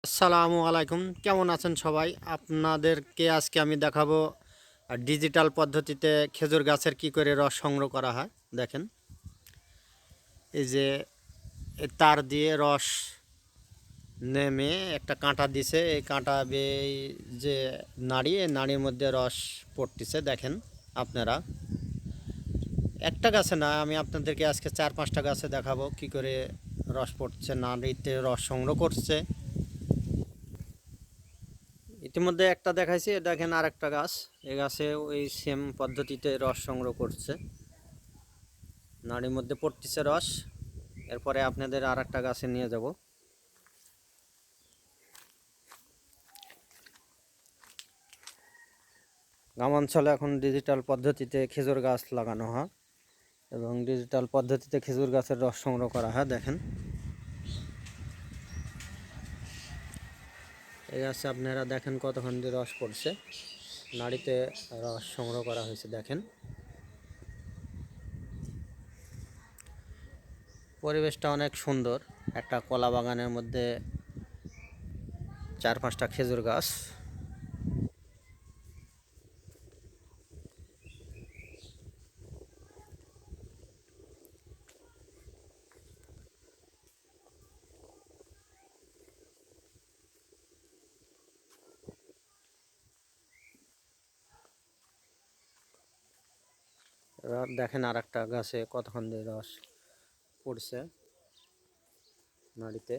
আসসালামু আলাইকুম, কেমন আছেন সবাই? আপনাদেরকে আজকে আমি দেখাবো ডিজিটাল পদ্ধতিতে খেজুর গাছের কি করে রস সংগ্রহ করা হয়। দেখেন, এই যে এই তার দিয়ে রস নেমে একটা কাঁটা দিছে, এই কাঁটা যে নাড়ি, এই নাড়ির মধ্যে রস পড়তেছে। দেখেন আপনারা, একটা গাছে না, আমি আপনাদেরকে আজকে 4-5টা গাছে দেখাবো কি করে রস পড়ছে, নাড়িতে রস সংগ্রহ করছে। ইতিমধ্যে একটা দেখাইছি, দেখেন আর একটা গাছ, এই গাছে ওই সেম পদ্ধতিতে রস সংগ্রহ করছে, নাড়ির মধ্যে পড়তেছে রস। এরপরে আপনাদের আর একটা গাছে নিয়ে যাব। গ্রামাঞ্চলে এখন ডিজিটাল পদ্ধতিতে খেজুর গাছ লাগানো হয় এবং ডিজিটাল পদ্ধতিতে খেজুর গাছের রস সংগ্রহ করা হয়। দেখেন, এই গাছে আপনারা দেখেন কতক্ষণ দিয়ে রস পড়ছে, নাড়িতে রস সংগ্রহ করা হয়েছে। দেখেন, পরিবেশটা অনেক সুন্দর। একটা কলা বাগানের মধ্যে 4-5টা খেজুর গাছ। এবার দেখেন আর একটা গাছে কতক্ষণ দিয়ে রস পড়ছে নাড়িতে।